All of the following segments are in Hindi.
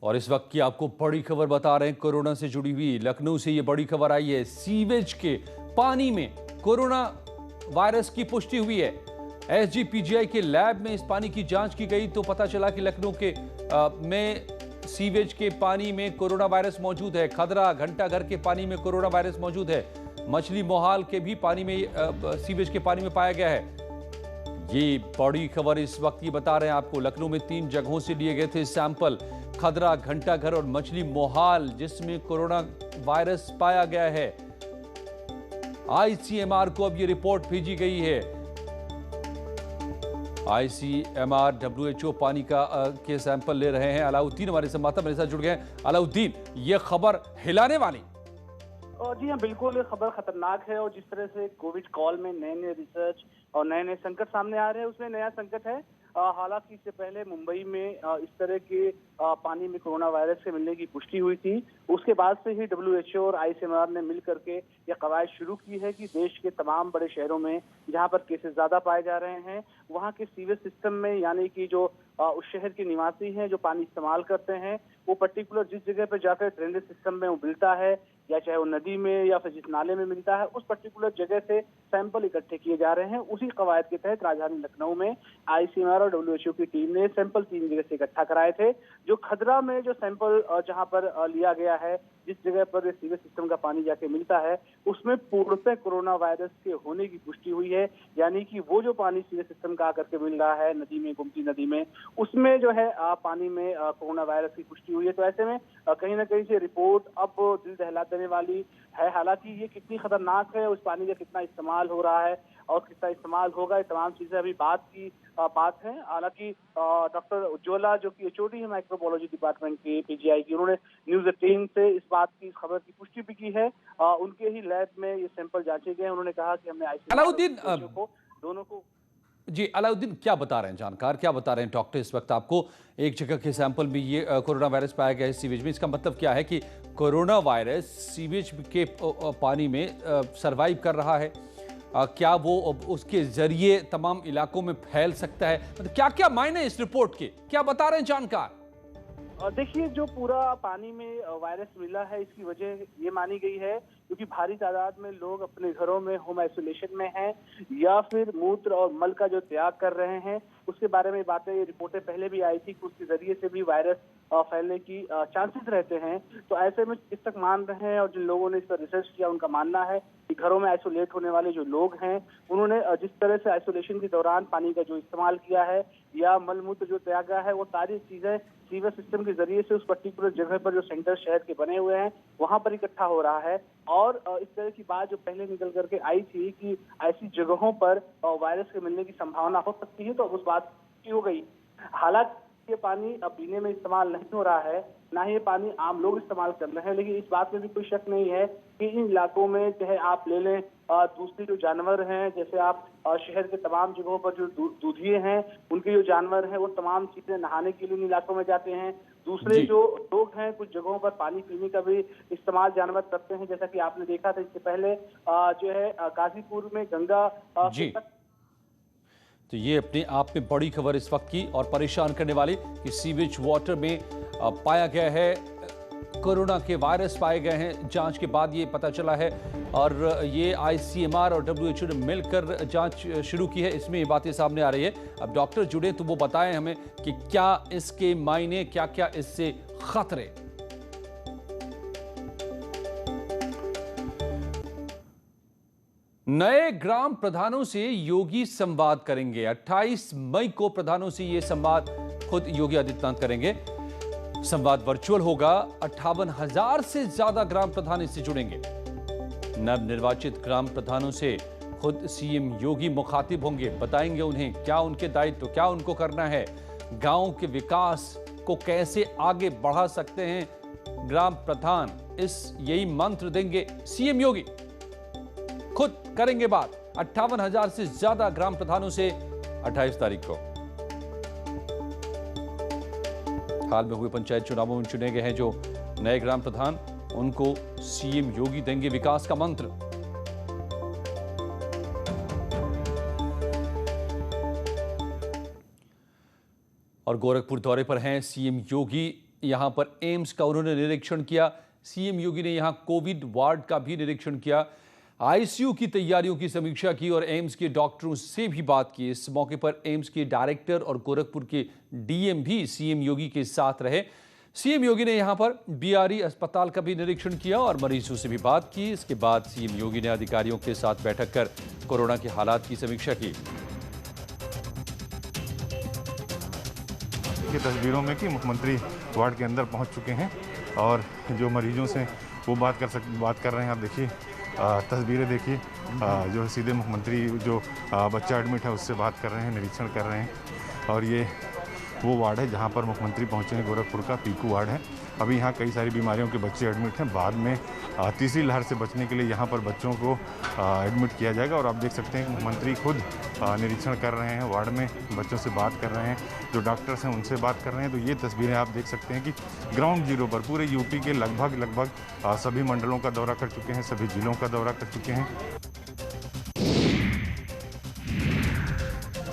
और इस वक्त की आपको बड़ी खबर बता रहे हैं कोरोना से जुड़ी हुई। लखनऊ से ये बड़ी खबर आई है, सीवेज के पानी में कोरोना वायरस की पुष्टि हुई है। एसजीपीजीआई के लैब में इस पानी की जांच की गई तो पता चला कि लखनऊ के में सीवेज के पानी में कोरोना वायरस मौजूद है। खदरा घंटाघर के पानी में कोरोना वायरस मौजूद है। मछली मोहाल के भी पानी में सीवेज के पानी में पाया गया है। ये बड़ी खबर इस वक्त ये बता रहे हैं आपको। लखनऊ में 3 जगहों से लिए गए थे सैंपल, खदरा, घंटाघर और मछली मोहाल, जिसमें कोरोना वायरस पाया गया है। आईसीएमआर को अब ये रिपोर्ट भेजी गई है। आईसीएमआर डब्ल्यूएचओ पानी के सैंपल ले रहे हैं। अलाउद्दीन हमारे संवाददाता मेरे साथ जुड़ गए हैं। अलाउद्दीन, ये खबर हिलाने वाली। जी हाँ, बिल्कुल ये खबर खतरनाक है। और जिस तरह से कोविड कॉल में नए नए रिसर्च और नए नए संकट सामने आ रहे हैं, उसमें नया संकट है। हालांकि इससे पहले मुंबई में इस तरह के पानी में कोरोना वायरस के मिलने की पुष्टि हुई थी। उसके बाद से ही डब्ल्यूएचओ और आईसीएमआर ने मिल करके यह कवायद शुरू की है कि देश के तमाम बड़े शहरों में जहां पर केसेस ज्यादा पाए जा रहे हैं, वहां के सीवेज सिस्टम में, यानी कि जो उस शहर के निवासी हैं जो पानी इस्तेमाल करते हैं, वो पर्टिकुलर जिस जगह पर जाकर ड्रेनेज सिस्टम में वो मिलता है, या चाहे वो नदी में या फिर जिस नाले में मिलता है, उस पर्टिकुलर जगह से सैंपल इकट्ठे किए जा रहे हैं। उसी कवायद के तहत राजधानी लखनऊ में आईसीएमआर और डब्ल्यूएचओ की टीम ने सैंपल 3 जगह से इकट्ठा कराए थे। जो खदरा में जो सैंपल जहां पर लिया गया है, जिस जगह पर सीवेज सिस्टम का पानी जाके मिलता है, उसमें पूर्णतः कोरोना वायरस के होने की पुष्टि हुई है। यानी कि वो जो पानी सीवेज सिस्टम का आकर के मिल रहा है नदी में, गोमती नदी में, उसमें जो है पानी में कोरोना वायरस की पुष्टि हुई है। तो ऐसे में कहीं ना कहीं से रिपोर्ट अब दिल दहला देने वाली है। हालांकि ये कितनी खतरनाक है, उस पानी का कितना इस्तेमाल हो रहा है और कितना इस्तेमाल होगा, ये तमाम चीजें अभी बात है। हालांकि डॉक्टर उज्ज्वला, जो कि एचओडी है माइक्रोबायोलॉजी डिपार्टमेंट की पीजीआई की, उन्होंने न्यूज 18 से इस खबर की पुष्टि भी की है। उनके ही लैब में ये सैंपल जांचे गए। उन्होंने कहा कि हमने अलाउद्दीन दोनों को जी, अलाउद्दीन, क्या बता रहे हैं जानकार, क्या बता रहे हैं डॉक्टर इस वक्त आपको? एक जगह के सैंपल में ये कोरोना वायरस पाया गया है सीवेज में। इसका मतलब क्या है कि कोरोना वायरस सीवेज के पानी में सरवाइव कर रहा है? क्या वो उसके जरिए तमाम इलाकों में फैल सकता है? मतलब क्या क्या मायने इस रिपोर्ट के, क्या बता रहे हैं जानकार? देखिए, जो पूरा पानी में वायरस मिला है, इसकी वजह ये मानी गई है क्योंकि भारी तादाद में लोग अपने घरों में होम आइसोलेशन में हैं या फिर मूत्र और मल का जो त्याग कर रहे हैं। उसके बारे में बातें, रिपोर्टें पहले भी आई थी कि उसके जरिए से भी वायरस फैलने की चांसेस रहते हैं। तो ऐसे में जिस तक मान रहे हैं और जिन लोगों ने इस पर रिसर्च किया, उनका मानना है कि घरों में आइसोलेट होने वाले जो लोग हैं, उन्होंने जिस तरह से आइसोलेशन के दौरान पानी का जो इस्तेमाल किया है या मलमूत्र जो त्यागा है, वो सारी चीजें सीवेज सिस्टम के जरिए से उस पर्टिकुलर जगह पर जो सेंटर शहर के बने हुए हैं वहां पर इकट्ठा हो रहा है। और इस तरह की बात जो पहले निकल करके आई थी कि ऐसी जगहों पर वायरस के मिलने की संभावना हो सकती है, तो अब उस बात की हो गई। हालांकि ये पानी अब पीने में इस्तेमाल नहीं हो रहा है, ना ही ये पानी आम लोग इस्तेमाल कर रहे हैं, लेकिन इस बात में भी कोई शक नहीं है कि इन इलाकों में चाहे आप ले लें दूसरे जो जानवर हैं, जैसे आप शहर के तमाम जगहों पर जो दूधिए हैं, उनके जो जानवर हैं, वो तमाम चीजें नहाने के लिए इन इलाकों में जाते हैं। दूसरे जो लोग हैं, कुछ जगहों पर पानी पीने का भी इस्तेमाल जानवर करते हैं, जैसा कि आपने देखा था इससे पहले जो है गाजीपुर में गंगा तो ये अपने आप में बड़ी खबर इस वक्त की और परेशान करने वाली कि सीवेज वाटर में पाया गया है कोरोना के वायरस पाए गए हैं। जांच के बाद ये पता चला है और ये आईसीएमआर और डब्ल्यूएचओ ने मिलकर जांच शुरू की है। इसमें ये बातें सामने आ रही है। अब डॉक्टर जुड़े तो वो बताएं हमें कि क्या इसके मायने, क्या क्या इससे खतरे। नए ग्राम प्रधानों से योगी संवाद करेंगे। 28 मई को प्रधानों से यह संवाद खुद योगी आदित्यनाथ करेंगे। संवाद वर्चुअल होगा। 58,000 से ज्यादा ग्राम प्रधान इससे जुड़ेंगे। नवनिर्वाचित ग्राम प्रधानों से खुद सीएम योगी मुखातिब होंगे, बताएंगे उन्हें क्या उनके दायित्व, क्या उनको करना है, गांव के विकास को कैसे आगे बढ़ा सकते हैं ग्राम प्रधान, यही मंत्र देंगे सीएम योगी। खुद करेंगे बात 58,000 से ज्यादा ग्राम प्रधानों से 28 तारीख को। हाल में हुए पंचायत चुनावों में चुने गए हैं जो नए ग्राम प्रधान, उनको सीएम योगी देंगे विकास का मंत्र। और गोरखपुर दौरे पर हैं सीएम योगी। यहां पर एम्स का उन्होंने निरीक्षण किया। सीएम योगी ने यहां कोविड वार्ड का भी निरीक्षण किया, आईसीयू की तैयारियों की समीक्षा की और एम्स के डॉक्टरों से भी बात की। इस मौके पर एम्स के डायरेक्टर और गोरखपुर के डीएम भी सीएम योगी के साथ रहे। सीएम योगी ने यहां पर बीआरई अस्पताल का भी निरीक्षण किया और मरीजों से भी बात की। इसके बाद सीएम योगी ने अधिकारियों के साथ बैठक कर कोरोना के हालात की समीक्षा की। ये तस्वीरों में कि मुख्यमंत्री वार्ड के अंदर पहुंच चुके हैं और जो मरीजों से वो बात कर रहे हैं। आप देखिए तस्वीरें देखिए, जो सीधे मुख्यमंत्री जो बच्चा एडमिट है उससे बात कर रहे हैं, निरीक्षण कर रहे हैं। और ये वो वार्ड है जहां पर मुख्यमंत्री पहुंचे हैं, गोरखपुर का पीकू वार्ड है। अभी यहाँ कई सारी बीमारियों के बच्चे एडमिट हैं। बाद में तीसरी लहर से बचने के लिए यहाँ पर बच्चों को एडमिट किया जाएगा। और आप देख सकते हैं कि मुख्यमंत्री खुद निरीक्षण कर रहे हैं, वार्ड में बच्चों से बात कर रहे हैं, जो डॉक्टर्स हैं उनसे बात कर रहे हैं। तो ये तस्वीरें आप देख सकते हैं कि ग्राउंड जीरो पर पूरे यूपी के लगभग सभी मंडलों का दौरा कर चुके हैं, सभी जिलों का दौरा कर चुके हैं।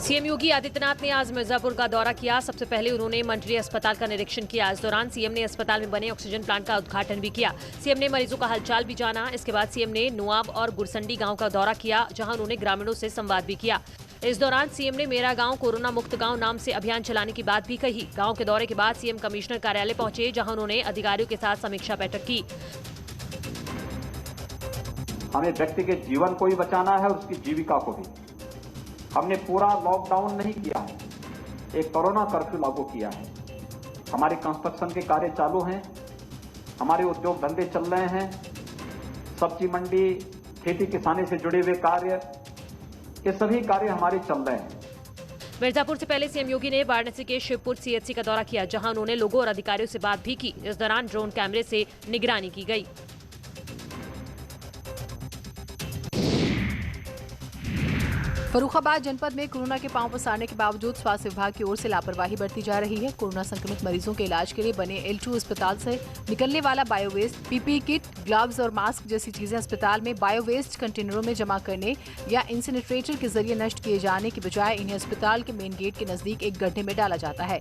सीएम योगी आदित्यनाथ ने आज मिर्जापुर का दौरा किया। सबसे पहले उन्होंने मंटरी अस्पताल का निरीक्षण किया। इस दौरान सीएम ने अस्पताल में बने ऑक्सीजन प्लांट का उद्घाटन भी किया। सीएम ने मरीजों का हालचाल भी जाना। इसके बाद सीएम ने नुआब और गुरसंडी गांव का दौरा किया, जहां उन्होंने ग्रामीणों से संवाद भी किया। इस दौरान सीएम ने मेरा गांव कोरोना मुक्त गांव नाम से अभियान चलाने की बात भी कही। गांव के दौरे के बाद सीएम कमिश्नर कार्यालय पहुंचे, जहां उन्होंने अधिकारियों के साथ समीक्षा बैठक की। हमें व्यक्ति के जीवन को भी बचाना है और उसकी जीविका को भी। हमने पूरा लॉकडाउन नहीं किया है, एक कोरोना कर्फ्यू लागू किया है। हमारे कंस्ट्रक्शन के कार्य चालू हैं, हमारे उद्योग धंधे चल रहे हैं, सब्जी मंडी, खेती किसानी से जुड़े हुए कार्य, ये सभी कार्य हमारे चल रहे हैं। मिर्जापुर से पहले सीएम योगी ने वाराणसी के शिवपुर सीएचसी का दौरा किया, जहां उन्होंने लोगों और अधिकारियों से बात भी की। इस दौरान ड्रोन कैमरे से निगरानी की गई। फर्रुखाबाद जनपद में कोरोना के पांव पसारने के बावजूद स्वास्थ्य विभाग की ओर से लापरवाही बरती जा रही है। कोरोना संक्रमित मरीजों के इलाज के लिए बने L2 अस्पताल से निकलने वाला बायोवेस्ट, पीपीई किट, ग्लव्स और मास्क जैसी चीजें अस्पताल में बायोवेस्ट कंटेनरों में जमा करने या इंसिनरेटर के जरिए नष्ट किए जाने की बजाय इन्हें अस्पताल के मेन गेट के नजदीक एक गड्ढे में डाला जाता है।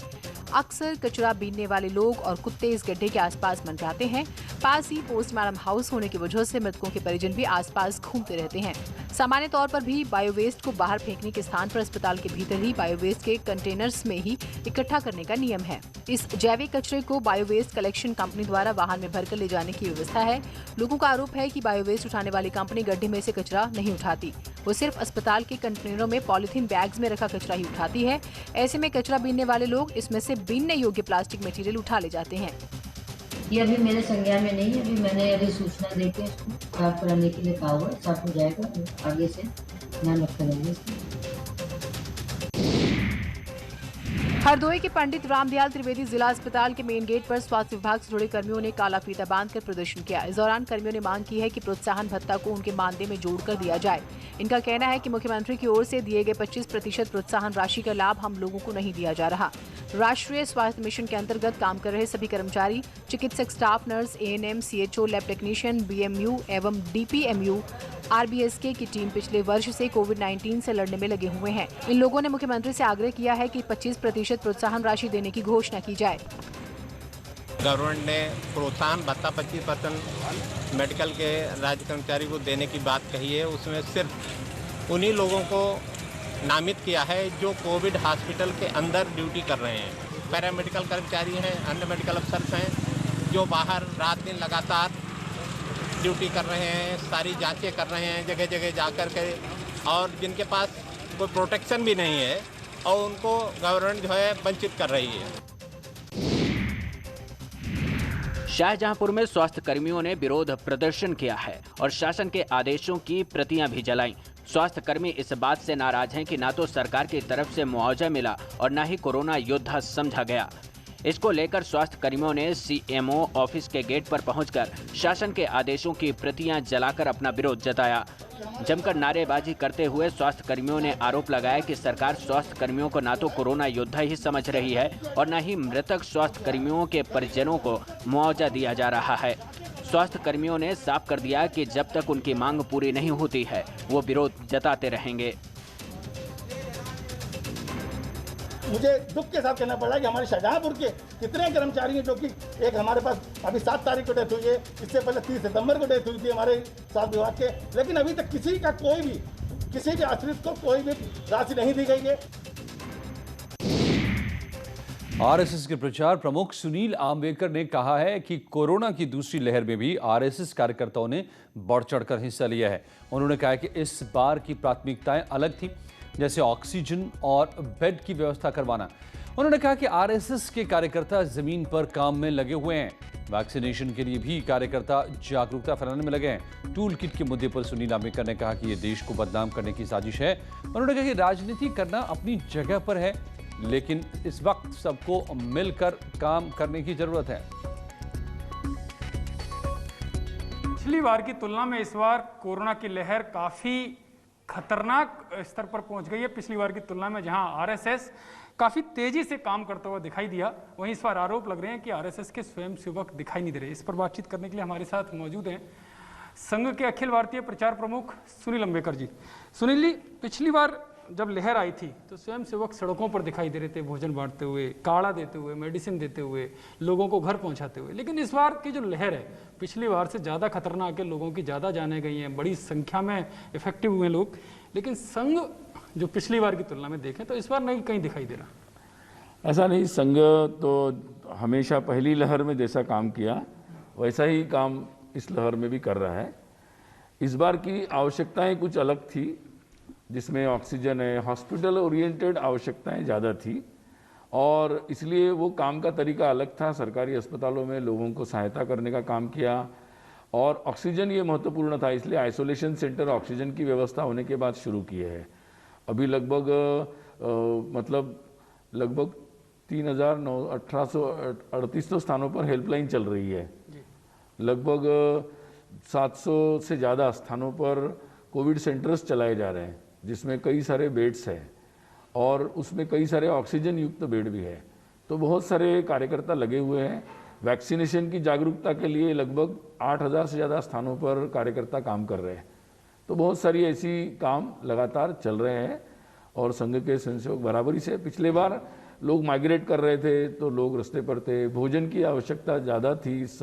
अक्सर कचरा बीनने वाले लोग और कुत्ते इस गड्ढे के आसपास मंडराते हैं। पास ही पोस्टमार्टम हाउस होने की वजह से मृतकों के परिजन भी आसपास घूमते रहते हैं। सामान्य तौर पर भी बायोवेस्ट को बाहर फेंकने के स्थान पर अस्पताल के भीतर ही बायोवेस्ट के कंटेनर्स में ही इकट्ठा करने का नियम है। इस जैविक कचरे को बायोवेस्ट कलेक्शन कंपनी द्वारा वाहन में भरकर ले जाने की व्यवस्था है। लोगों का आरोप है कि बायोवेस्ट उठाने वाली कंपनी गड्ढे में से कचरा नहीं उठाती, वो सिर्फ अस्पताल के कंटेनरों में पॉलिथीन बैग्स में रखा कचरा ही उठाती है। ऐसे में कचरा बीनने वाले लोग इसमें से बीनने योग्य प्लास्टिक मटेरियल उठा ले जाते हैं। ये अभी मेरे संज्ञान में नहीं है। अभी सूचना देके इसको साफ कराने के लिए कहा हुआ, साफ हो जाएगा। आगे से ध्यान रखा जाएगा इसका। हरदोई के पंडित रामदयाल त्रिवेदी जिला अस्पताल के मेन गेट पर स्वास्थ्य विभाग से जुड़े कर्मियों ने काला फीता बांधकर प्रदर्शन किया। इस दौरान कर्मियों ने मांग की है कि प्रोत्साहन भत्ता को उनके मानदेय में जोड़कर दिया जाए। इनका कहना है कि मुख्यमंत्री की ओर से दिए गए 25% प्रोत्साहन राशि का लाभ हम लोगों को नहीं दिया जा रहा। राष्ट्रीय स्वास्थ्य मिशन के अंतर्गत काम कर रहे सभी कर्मचारी, चिकित्सक staff, nurse, ANM, CHO, lab technician, BMU एवं DPMU, RBSK की टीम पिछले वर्ष से कोविड-19 से लड़ने में लगे हुए हैं। इन लोगों ने मुख्यमंत्री से आग्रह किया है कि 25% प्रोत्साहन राशि देने की घोषणा की जाए। गवर्नमेंट ने प्रोत्साहन भत्ता 25% मेडिकल के राज्य कर्मचारी को देने की बात कही है। उसमें सिर्फ उन्हीं लोगों को नामित किया है जो कोविड हॉस्पिटल के अंदर ड्यूटी कर रहे हैं। पैरामेडिकल कर्मचारी हैं, अन्य मेडिकल अफसर्स हैं जो बाहर रात दिन लगातार ड्यूटी कर रहे हैं, सारी जांचें कर रहे हैं जगह जगह जाकर के, और जिनके पास कोई प्रोटेक्शन भी नहीं है और उनको गवर्नमेंट जो है वंचित कर रही है। शाहजहांपुर में स्वास्थ्य कर्मियों ने विरोध प्रदर्शन किया है और शासन के आदेशों की प्रतियां भी जलाईं। स्वास्थ्य कर्मी इस बात से नाराज हैं कि ना तो सरकार की तरफ से मुआवजा मिला और न ही कोरोना योद्धा समझा गया। इसको लेकर स्वास्थ्य कर्मियों ने CMO ऑफिस के गेट पर पहुंचकर शासन के आदेशों की प्रतियां जलाकर अपना विरोध जताया। जमकर नारेबाजी करते हुए स्वास्थ्य कर्मियों ने आरोप लगाया कि सरकार स्वास्थ्य कर्मियों को ना तो कोरोना योद्धा ही समझ रही है और न ही मृतक स्वास्थ्य कर्मियों के परिजनों को मुआवजा दिया जा रहा है। स्वास्थ्य कर्मियों ने साफ कर दिया कि जब तक उनकी मांग पूरी नहीं होती है वो विरोध जताते रहेंगे। मुझे दुख के साथ कहना पड़ रहा है कि हमारे शाहजहांपुर के कितने कर्मचारी हैं जो कि एक हमारे पास अभी 7 तारीख को डेथ हुई है, इससे पहले 30 सितंबर को डेथ हुई थी हमारे स्वास्थ्य विभाग के, लेकिन अभी तक किसी भी आश्रित को कोई भी राशि नहीं दी गई है। आरएसएस के प्रचार प्रमुख सुनील आम्बेकर ने कहा है कि कोरोना की दूसरी लहर में भी आरएसएस कार्यकर्ताओं ने बढ़ चढ़कर हिस्सा लिया है। उन्होंने कहा कि इस बार की प्राथमिकताएं अलग थी, जैसे ऑक्सीजन और बेड की व्यवस्था करवाना। उन्होंने कहा कि आरएसएस के कार्यकर्ता जमीन पर काम में लगे हुए हैं। वैक्सीनेशन के लिए भी कार्यकर्ता जागरूकता फैलाने में लगे हैं। टूल किट के मुद्दे पर सुनील आम्बेकर ने कहा कि यह देश को बदनाम करने की साजिश है। उन्होंने कहा कि राजनीति करना अपनी जगह पर है, लेकिन इस वक्त सबको मिलकर काम करने की जरूरत है। पिछली बार की तुलना में इस बार कोरोना की लहर काफी खतरनाक स्तर पर पहुंच गई है। पिछली बार की तुलना में जहां आरएसएस काफी तेजी से काम करता हुआ दिखाई दिया, वहीं इस बार आरोप लग रहे हैं कि आरएसएस के स्वयंसेवक दिखाई नहीं दे रहे। इस पर बातचीत करने के लिए हमारे साथ मौजूद हैं संघ के अखिल भारतीय प्रचार प्रमुख सुनील आम्बेकर जी। सुनील जी, पिछली बार जब लहर आई थी तो स्वयंसेवक सड़कों पर दिखाई दे रहे थे, भोजन बांटते हुए, काढ़ा देते हुए, मेडिसिन देते हुए, लोगों को घर पहुंचाते हुए। लेकिन इस बार की जो लहर है पिछली बार से ज़्यादा खतरनाक है, लोगों की ज़्यादा जाने गई हैं, बड़ी संख्या में इफेक्टिव हुए लोग। लेकिन संघ जो पिछली बार की तुलना में देखें तो इस बार नहीं कहीं दिखाई दे रहा। ऐसा नहीं, संघ तो हमेशा पहली लहर में जैसा काम किया वैसा ही काम इस लहर में भी कर रहा है। इस बार की आवश्यकताएं कुछ अलग थी, जिसमें ऑक्सीजन है, हॉस्पिटल ओरिएंटेड आवश्यकताएं ज़्यादा थी और इसलिए वो काम का तरीका अलग था। सरकारी अस्पतालों में लोगों को सहायता करने का काम किया और ऑक्सीजन ये महत्वपूर्ण था, इसलिए आइसोलेशन सेंटर ऑक्सीजन की व्यवस्था होने के बाद शुरू किए हैं। अभी लगभग 3,1838 स्थानों पर हेल्पलाइन चल रही है। लगभग 700 से ज़्यादा स्थानों पर कोविड सेंटर्स चलाए जा रहे हैं, जिसमें कई सारे बेड्स हैं और उसमें कई सारे ऑक्सीजन युक्त बेड भी है। तो बहुत सारे कार्यकर्ता लगे हुए हैं। वैक्सीनेशन की जागरूकता के लिए लगभग 8,000 से ज़्यादा स्थानों पर कार्यकर्ता काम कर रहे हैं। तो बहुत सारी ऐसी काम लगातार चल रहे हैं और संघ के स्वयंसेवक बराबरी से। पिछले बार लोग माइग्रेट कर रहे थे तो लोग रास्ते पर थे, भोजन की आवश्यकता ज़्यादा थी इस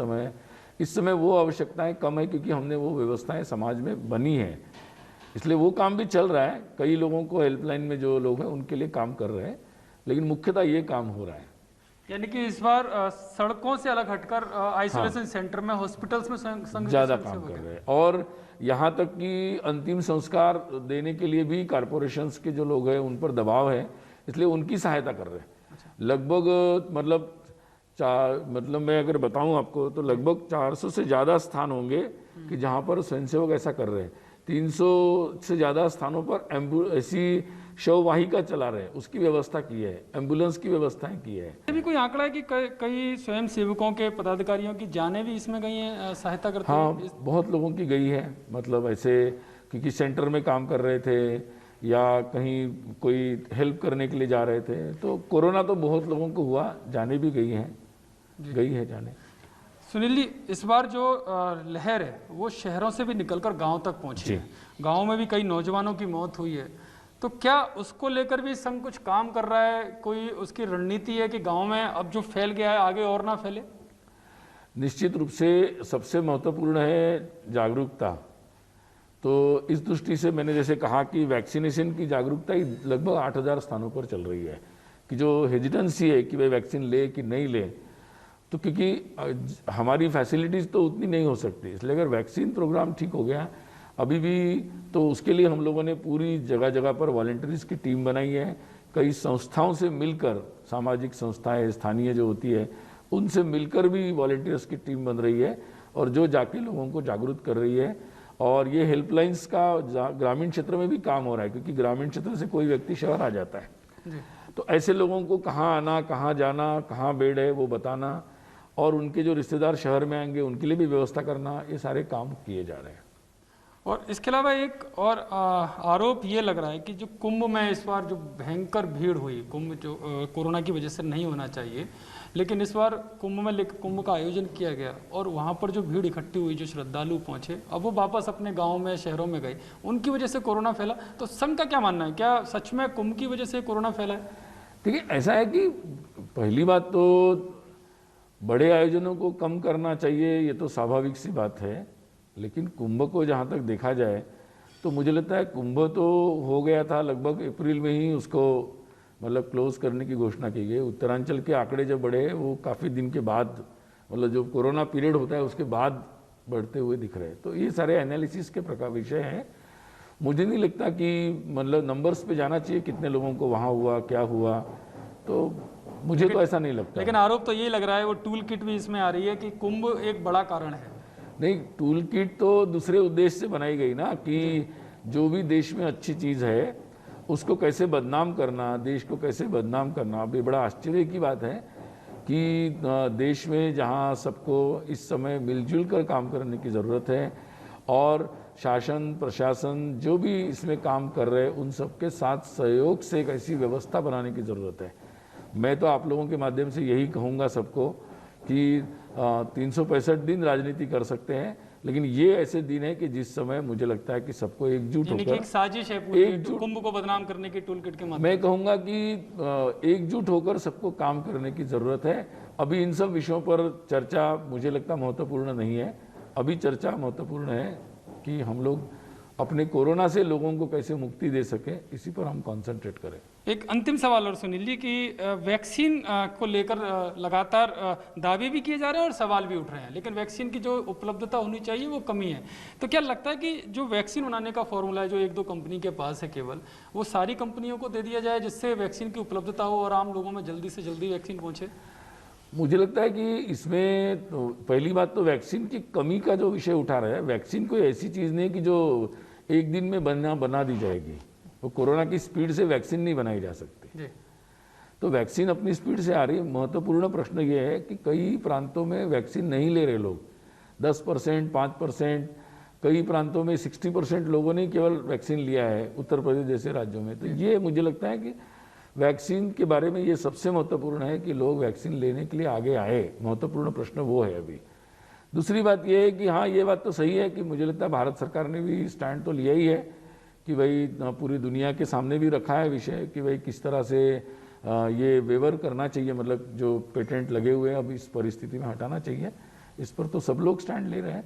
समय वो आवश्यकताएं कम है क्योंकि हमने वो व्यवस्थाएं समाज में बनी है, इसलिए वो काम भी चल रहा है। कई लोगों को हेल्पलाइन में जो लोग हैं उनके लिए काम कर रहे हैं, लेकिन मुख्यतः ये काम हो रहा है। यानी कि इस बार सड़कों से अलग हटकर आइसोलेशन सेंटर में, हॉस्पिटल्स में संघ ज़्यादा काम कर रहे हैं और यहाँ तक कि अंतिम संस्कार देने के लिए भी कॉरपोरेशंस के जो लोग हैं उन पर दबाव है, इसलिए उनकी सहायता कर रहे हैं। लगभग मैं अगर बताऊं आपको तो लगभग 400 से ज़्यादा स्थान होंगे कि जहाँ पर स्वयंसेवक ऐसा कर रहे हैं। 300 से ज़्यादा स्थानों पर ऐसी शववाहिका चला रहे हैं, उसकी व्यवस्था की है, एम्बुलेंस की व्यवस्थाएं की है। अभी कोई आंकड़ा है कि कई स्वयंसेवकों के पदाधिकारियों की जानें भी इसमें गई हैं सहायता करते हैं? हाँ, बहुत लोगों की गई है। मतलब ऐसे क्योंकि सेंटर में काम कर रहे थे या कहीं कोई हेल्प करने के लिए जा रहे थे, तो कोरोना तो बहुत लोगों को हुआ, जाने भी गई है जाने। सुनील जी, इस बार जो लहर है वो शहरों से भी निकलकर गांव तक पहुंची है। गांव में भी कई नौजवानों की मौत हुई है, तो क्या उसको लेकर भी संघ कुछ काम कर रहा है? कोई उसकी रणनीति है कि गांव में अब जो फैल गया है आगे और ना फैले? निश्चित रूप से सबसे महत्वपूर्ण है जागरूकता। तो इस दृष्टि से मैंने जैसे कहा कि वैक्सीनेशन की जागरूकता ही लगभग 8,000 स्थानों पर चल रही है कि जो हेजिटेंसी है कि भाई वैक्सीन ले कि नहीं ले, तो क्योंकि हमारी फैसिलिटीज़ तो उतनी नहीं हो सकती, इसलिए अगर वैक्सीन प्रोग्राम ठीक हो गया अभी भी, तो उसके लिए हम लोगों ने पूरी जगह जगह पर वॉलंटियर्स की टीम बनाई है। कई संस्थाओं से मिलकर, सामाजिक संस्थाएं स्थानीय जो होती है उनसे मिलकर भी वॉलंटियर्स की टीम बन रही है और जो जाके लोगों को जागरूक कर रही है। और ये हेल्पलाइंस का ग्रामीण क्षेत्र में भी काम हो रहा है, क्योंकि ग्रामीण क्षेत्र से कोई व्यक्ति शहर आ जाता है तो ऐसे लोगों को कहाँ आना, कहाँ जाना, कहाँ बेड है वो बताना और उनके जो रिश्तेदार शहर में आएंगे उनके लिए भी व्यवस्था करना, ये सारे काम किए जा रहे हैं। और इसके अलावा एक और आरोप ये लग रहा है कि जो कुंभ में इस बार जो भयंकर भीड़ हुई, कुंभ जो कोरोना की वजह से नहीं होना चाहिए, लेकिन इस बार कुंभ का आयोजन किया गया और वहाँ पर जो भीड़ इकट्ठी हुई, जो श्रद्धालु पहुँचे, अब वो वापस अपने गाँव में, शहरों में गए, उनकी वजह से कोरोना फैला। तो संघ का क्या मानना है, क्या सच में कुंभ की वजह से कोरोना फैला है? ठीक है, ऐसा है कि पहली बात तो बड़े आयोजनों को कम करना चाहिए, ये तो स्वाभाविक सी बात है, लेकिन कुंभ को जहाँ तक देखा जाए तो मुझे लगता है कुंभ तो हो गया था लगभग अप्रैल में ही, उसको मतलब क्लोज करने की घोषणा की गई। उत्तरांचल के आंकड़े जब बढ़े वो काफ़ी दिन के बाद, मतलब जो कोरोना पीरियड होता है उसके बाद बढ़ते हुए दिख रहे हैं। तो ये सारे एनालिसिस के प्रकार विषय हैं। मुझे नहीं लगता कि मतलब नंबर्स पे जाना चाहिए, कितने लोगों को वहाँ हुआ, क्या हुआ, तो मुझे तो ऐसा नहीं लगता। लेकिन आरोप तो यही लग रहा है, वो टूल किट भी इसमें आ रही है कि कुंभ एक बड़ा कारण है। नहीं, टूल किट तो दूसरे उद्देश्य से बनाई गई ना, कि जो भी देश में अच्छी चीज़ है उसको कैसे बदनाम करना, देश को कैसे बदनाम करना। अभी बड़ा आश्चर्य की बात है कि देश में जहाँ सबको इस समय मिलजुल कर काम करने की ज़रूरत है और शासन प्रशासन जो भी इसमें काम कर रहे हैं उन सबके साथ सहयोग से एक ऐसी व्यवस्था बनाने की ज़रूरत है। मैं तो आप लोगों के माध्यम से यही कहूँगा सबको कि 365 दिन राजनीति कर सकते हैं, लेकिन ये ऐसे दिन है कि जिस समय मुझे लगता है कि सबको एकजुट होकर, एक साजिश है पूरी कुंभ को बदनाम करने की टूल किट के माध्यम। मैं कहूँगा कि एकजुट होकर सबको काम करने की ज़रूरत है। अभी इन सब विषयों पर चर्चा मुझे लगता महत्वपूर्ण नहीं है। अभी चर्चा महत्वपूर्ण है कि हम लोग अपने कोरोना से लोगों को कैसे मुक्ति दे सके, इसी पर हम कंसंट्रेट करें। एक अंतिम सवाल और सुनील जी, कि वैक्सीन को लेकर लगातार दावे भी किए जा रहे हैं और सवाल भी उठ रहे हैं, लेकिन वैक्सीन की जो उपलब्धता होनी चाहिए वो कमी है। तो क्या लगता है कि जो वैक्सीन बनाने का फॉर्मूला है जो 1-2 कंपनी के पास है केवल, वो सारी कंपनियों को दे दिया जाए जिससे वैक्सीन की उपलब्धता हो और आम लोगों में जल्दी से जल्दी वैक्सीन पहुँचे? मुझे लगता है कि इसमें तो पहली बात तो वैक्सीन की कमी का जो विषय उठा रहा है, वैक्सीन कोई ऐसी चीज़ नहीं कि जो एक दिन में बना दी जाएगी। वो कोरोना की स्पीड से वैक्सीन नहीं बनाई जा सकती जी। तो वैक्सीन अपनी स्पीड से आ रही है। महत्वपूर्ण प्रश्न ये है कि कई प्रांतों में वैक्सीन नहीं ले रहे लोग, 10%, 5%, कई प्रांतों में 60% लोगों ने केवल वैक्सीन लिया है, उत्तर प्रदेश जैसे राज्यों में। तो ये मुझे लगता है कि वैक्सीन के बारे में ये सबसे महत्वपूर्ण है कि लोग वैक्सीन लेने के लिए आगे आए। महत्वपूर्ण प्रश्न वो है अभी। दूसरी बात ये है कि हाँ, ये बात तो सही है कि मुझे लगता है भारत सरकार ने भी स्टैंड तो लिया ही है कि भाई पूरी दुनिया के सामने भी रखा है विषय कि भाई किस तरह से ये वेवर करना चाहिए, मतलब जो पेटेंट लगे हुए हैं अब इस परिस्थिति में हटाना चाहिए। इस पर तो सब लोग स्टैंड ले रहे हैं,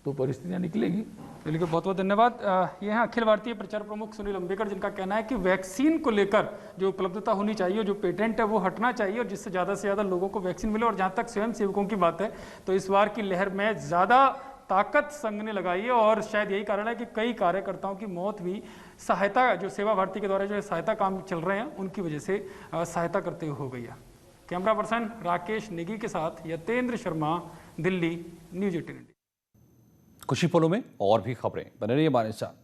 तो परिस्थितियाँ निकलेगी। बिल्कुल, बहुत बहुत धन्यवाद। ये हैं अखिल भारतीय प्रचार प्रमुख सुनील अंबेकर, जिनका कहना है कि वैक्सीन को लेकर जो उपलब्धता होनी चाहिए, जो पेटेंट है वो हटना चाहिए और जिससे ज़्यादा से ज़्यादा लोगों को वैक्सीन मिले। और जहाँ तक स्वयं सेवकों की बात है तो इस बार की लहर में ज़्यादा ताकत संघ ने लगाई है और शायद यही कारण है कि कई कार्यकर्ताओं की मौत भी सहायता, जो सेवा भारती के द्वारा जो सहायता काम चल रहे हैं उनकी वजह से सहायता करते हुए हो गई है। कैमरा पर्सन राकेश नेगी के साथ यतेंद्र शर्मा, दिल्ली, न्यूज़ 18 इंडिया। कुछ ही पलों में और भी खबरें, बने रहिए हमारे साथ।